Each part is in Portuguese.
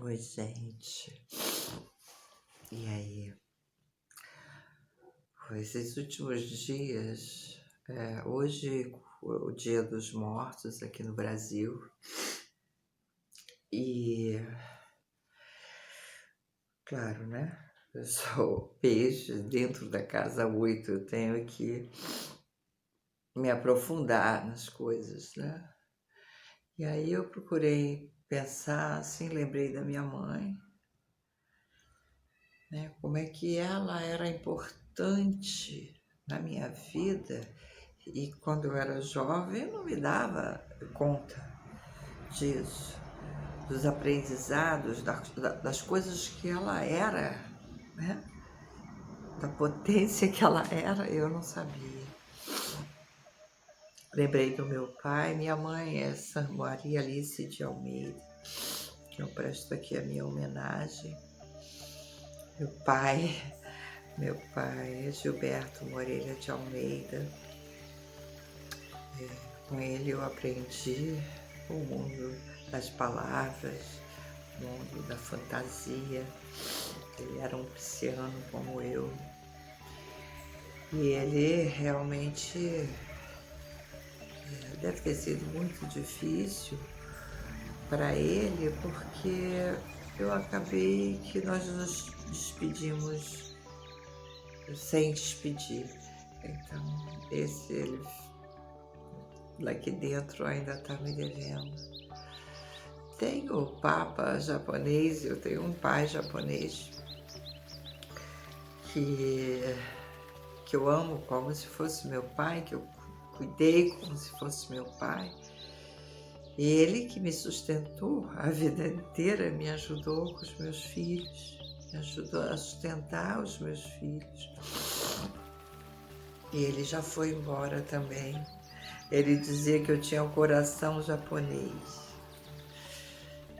Oi, gente. E aí? Esses últimos dias, hoje o Dia dos Mortos aqui no Brasil, e claro, né? Eu sou peixe dentro da casa 8, eu tenho que me aprofundar nas coisas, né? E aí eu procurei pensar assim, lembrei da minha mãe, né? Como é que ela era importante na minha vida. E quando eu era jovem, eu não me dava conta disso, dos aprendizados, das coisas que ela era, né? Da potência que ela era, eu não sabia. Lembrei do meu pai, minha mãe é Maria Alice de Almeida, que eu presto aqui a minha homenagem. Meu pai, meu pai é Gilberto Moreira de Almeida. Com ele eu aprendi o mundo das palavras, o mundo da fantasia. Ele era um pisciano como eu. E ele realmente deve ter sido muito difícil para ele, porque eu acabei que nós nos despedimos sem despedir. Então, ele lá aqui dentro ainda está me devendo. Tenho o Papa japonês, eu tenho um pai japonês que eu amo como se fosse meu pai, que eu cuidei como se fosse meu pai. E ele que me sustentou a vida inteira, me ajudou com os meus filhos, me ajudou a sustentar os meus filhos. E ele já foi embora também. Ele dizia que eu tinha um coração japonês.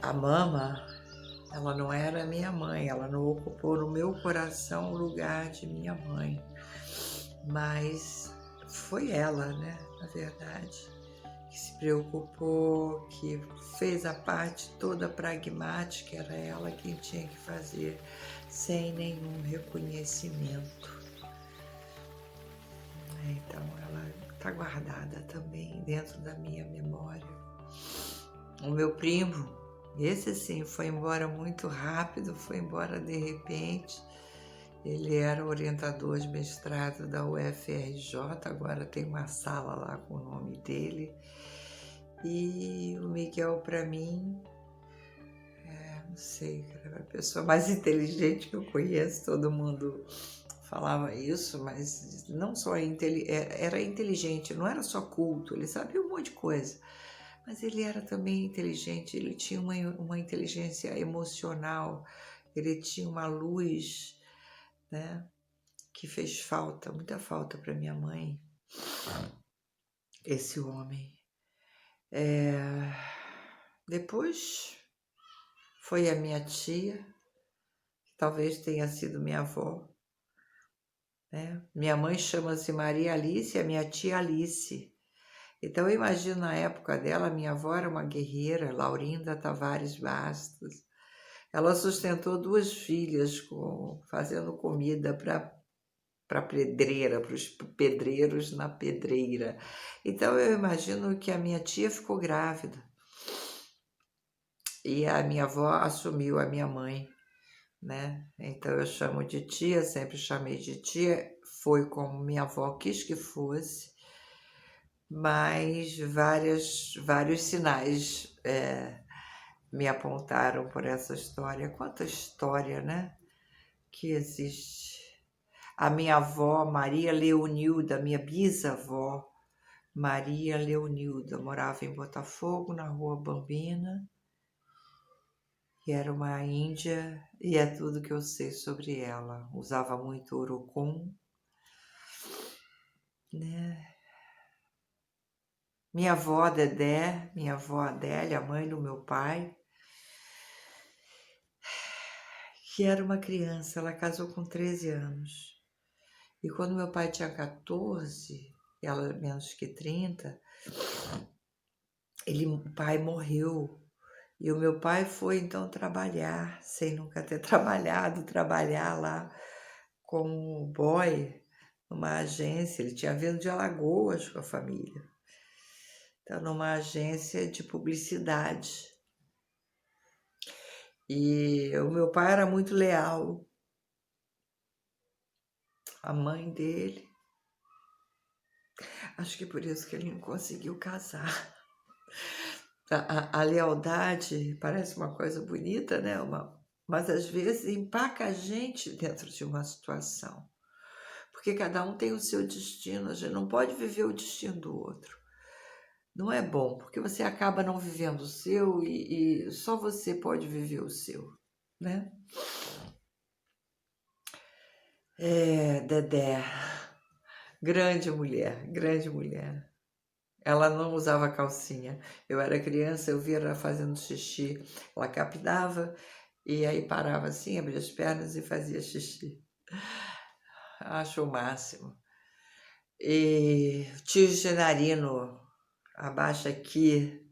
A mama, ela não era minha mãe, ela não ocupou no meu coração o lugar de minha mãe. Mas foi ela, né, na verdade, que se preocupou, que fez a parte toda pragmática, era ela quem tinha que fazer, sem nenhum reconhecimento. Então ela está guardada também dentro da minha memória. O meu primo, esse sim, foi embora muito rápido, foi embora de repente. Ele era orientador de mestrado da UFRJ, agora tem uma sala lá com o nome dele. E o Miguel, para mim, não sei, era a pessoa mais inteligente que eu conheço, todo mundo falava isso, mas não só era inteligente, não era só culto, ele sabia um monte de coisa, mas ele era também inteligente, ele tinha uma inteligência emocional, ele tinha uma luz, né, que fez falta, muita falta para minha mãe, esse homem. Depois foi a minha tia, que talvez tenha sido minha avó, né? Minha mãe chama-se Maria Alice, a minha tia Alice. Então eu imagino na época dela, minha avó era uma guerreira, Laurinda Tavares Bastos. Ela sustentou 2 filhas fazendo comida para pedreira, para os pedreiros na pedreira. Então eu imagino que a minha tia ficou grávida e a minha avó assumiu a minha mãe, né? Então eu chamo de tia, sempre chamei de tia, foi como minha avó quis que fosse, mas vários sinais me apontaram por essa história. Quanta história, né, que existe. A minha avó, Maria Leonilda, minha bisavó, Maria Leonilda, morava em Botafogo, na Rua Bambina, e era uma índia, e é tudo que eu sei sobre ela. Usava muito urucum, né? Minha avó Dedé, minha avó Adélia, mãe do meu pai, que era uma criança, ela casou com 13 anos. E quando meu pai tinha 14, ela menos que 30, o pai morreu. E o meu pai foi então trabalhar, sem nunca ter trabalhado, trabalhar lá como boy numa agência. Ele tinha vindo de Alagoas com a família. Então, numa agência de publicidade. E o meu pai era muito leal. A mãe dele, acho que por isso que ele não conseguiu casar. A lealdade parece uma coisa bonita, né? Mas às vezes empaca a gente dentro de uma situação. Porque cada um tem o seu destino, a gente não pode viver o destino do outro. Não é bom, porque você acaba não vivendo o seu e só você pode viver o seu, né? Dedé, grande mulher, grande mulher. Ela não usava calcinha. Eu era criança, eu via ela fazendo xixi. Ela captava e aí parava assim, abria as pernas e fazia xixi. Acho o máximo. E o tio Genarino, abaixo aqui,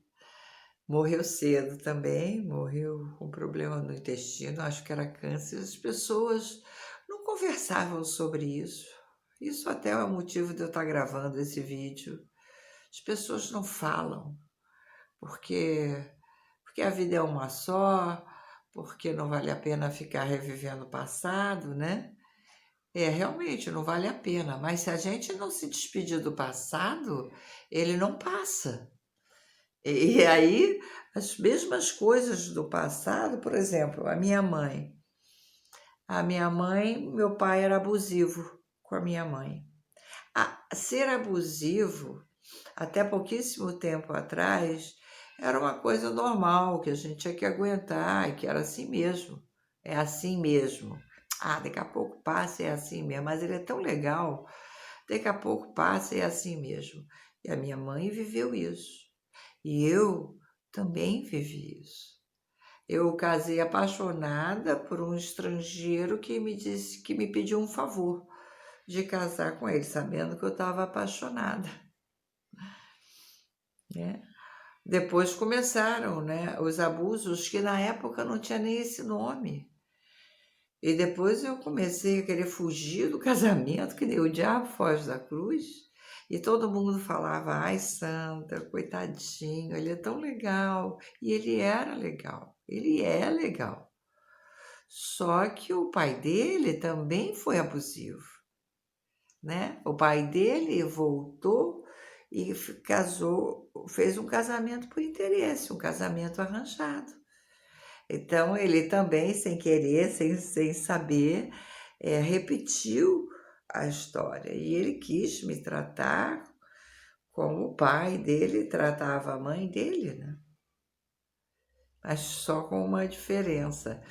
morreu cedo também, morreu com problema no intestino, acho que era câncer. As pessoas não conversavam sobre isso. Isso até é o motivo de eu estar gravando esse vídeo. As pessoas não falam, porque a vida é uma só, porque não vale a pena ficar revivendo o passado, né? Realmente não vale a pena, mas se a gente não se despedir do passado, ele não passa. E aí, as mesmas coisas do passado, por exemplo, a minha mãe. A minha mãe, meu pai era abusivo com a minha mãe. Ser abusivo, até pouquíssimo tempo atrás, era uma coisa normal, que a gente tinha que aguentar, e que era assim mesmo. É assim mesmo. Daqui a pouco passa, é assim mesmo. Mas ele é tão legal, daqui a pouco passa, é assim mesmo. E a minha mãe viveu isso. E eu também vivi isso. Eu casei apaixonada por um estrangeiro que me disse que me pediu um favor de casar com ele, sabendo que eu estava apaixonada, né? Depois começaram, né, os abusos, que na época não tinha nem esse nome. E depois eu comecei a querer fugir do casamento, que nem o diabo foge da cruz. E todo mundo falava, ai, Sandra, coitadinho, ele é tão legal. E ele era legal, ele é legal. Só que o pai dele também foi abusivo, né? O pai dele voltou e casou, fez um casamento por interesse, um casamento arranjado. Então, ele também, sem querer, sem saber, repetiu a história. E ele quis me tratar como o pai dele tratava a mãe dele, né? Mas só com uma diferença.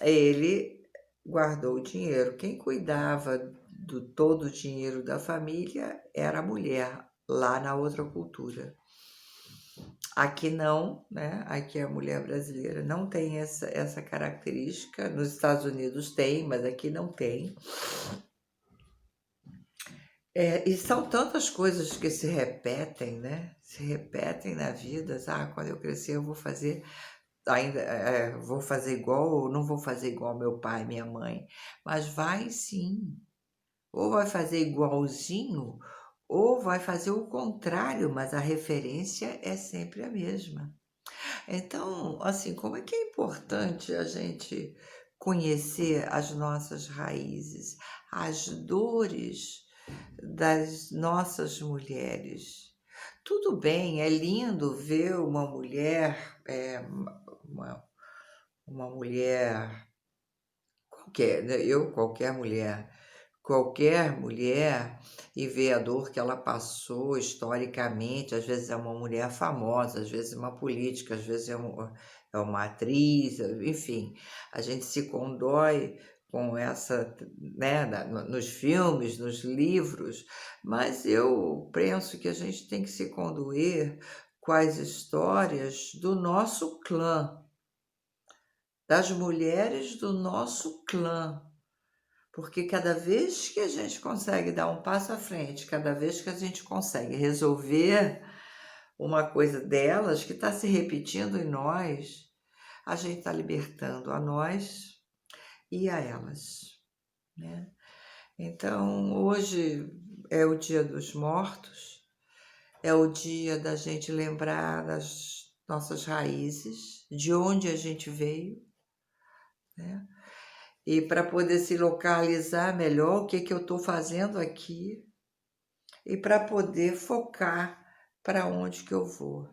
Ele guardou o dinheiro. Quem cuidava do todo o dinheiro da família era a mulher, lá na outra cultura. Aqui não, né? Aqui a mulher brasileira não tem essa característica. Nos Estados Unidos tem, mas aqui não tem. E são tantas coisas que se repetem, né? Se repetem na vida. Quando eu crescer eu vou fazer ainda, vou fazer igual ou não vou fazer igual meu pai, minha mãe. Mas vai sim. Ou vai fazer igualzinho, ou vai fazer o contrário, mas a referência é sempre a mesma. Então, assim, como é que é importante a gente conhecer as nossas raízes, as dores das nossas mulheres. Tudo bem, é lindo ver uma mulher, uma, uma mulher qualquer, né? Qualquer mulher, e ver a dor que ela passou historicamente, às vezes é uma mulher famosa, às vezes é uma política, às vezes é uma atriz, enfim, a gente se condói com essa, né, nos filmes, nos livros, mas eu penso que a gente tem que se condoer com as histórias do nosso clã, das mulheres do nosso clã. Porque cada vez que a gente consegue dar um passo à frente, cada vez que a gente consegue resolver uma coisa delas que está se repetindo em nós, a gente está libertando a nós e a elas, né? Então, hoje é o Dia dos Mortos, é o dia da gente lembrar das nossas raízes, de onde a gente veio, né? E para poder se localizar melhor o que eu estou fazendo aqui e para poder focar para onde que eu vou.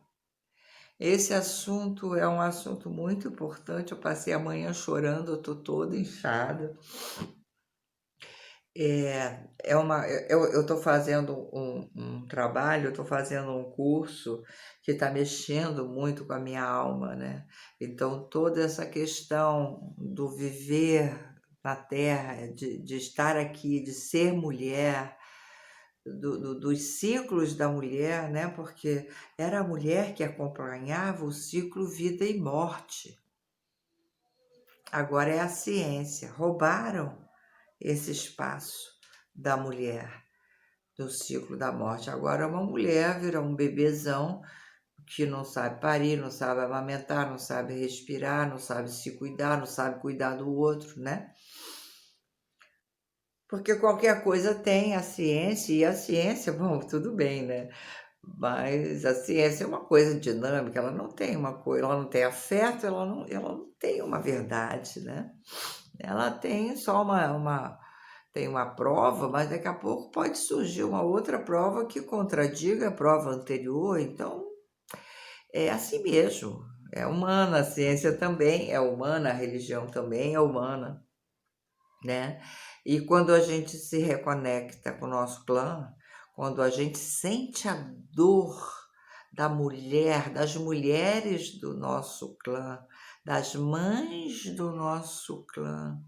Esse assunto é um assunto muito importante. Eu passei a manhã chorando, eu estou toda inchada. Eu estou fazendo um trabalho, eu estou fazendo um curso que está mexendo muito com a minha alma, né? Então, toda essa questão do viver na Terra, de estar aqui, de ser mulher, dos ciclos da mulher, né? Porque era a mulher que acompanhava o ciclo vida e morte. Agora é a ciência. Roubaram esse espaço da mulher, do ciclo da morte. Agora uma mulher vira um bebezão que não sabe parir, não sabe amamentar, não sabe respirar, não sabe se cuidar, não sabe cuidar do outro, né? Porque qualquer coisa tem a ciência, e a ciência, bom, tudo bem, né? Mas a ciência é uma coisa dinâmica, ela não tem uma coisa, ela não tem afeto, ela não tem uma verdade, né? Ela tem só tem uma prova, mas daqui a pouco pode surgir uma outra prova que contradiga a prova anterior, então é assim mesmo. É humana, a ciência também é humana, a religião também é humana, né? E quando a gente se reconecta com o nosso clã, quando a gente sente a dor da mulher, das mulheres do nosso clã, das mães do nosso clã,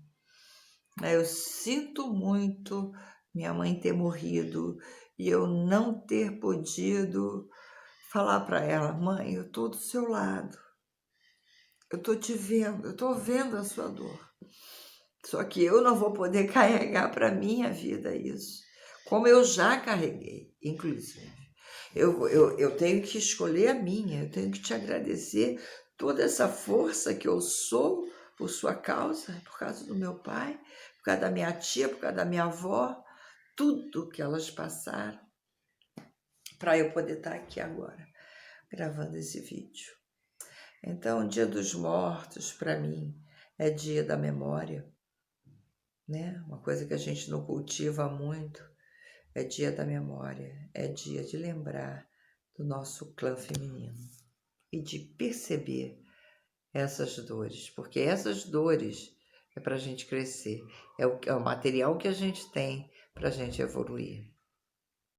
né? Eu sinto muito minha mãe ter morrido e eu não ter podido falar para ela: mãe, eu estou do seu lado, eu estou te vendo, eu estou vendo a sua dor. Só que eu não vou poder carregar para minha vida isso, como eu já carreguei, inclusive. Eu tenho que escolher a minha, eu tenho que te agradecer toda essa força que eu sou por sua causa, por causa do meu pai, por causa da minha tia, por causa da minha avó, tudo que elas passaram, para eu poder estar aqui agora, gravando esse vídeo. Então, o Dia dos Mortos, para mim, é dia da memória, né? Uma coisa que a gente não cultiva muito, é dia da memória, é dia de lembrar do nosso clã feminino e de perceber essas dores, porque essas dores é para a gente crescer, é o material que a gente tem para a gente evoluir.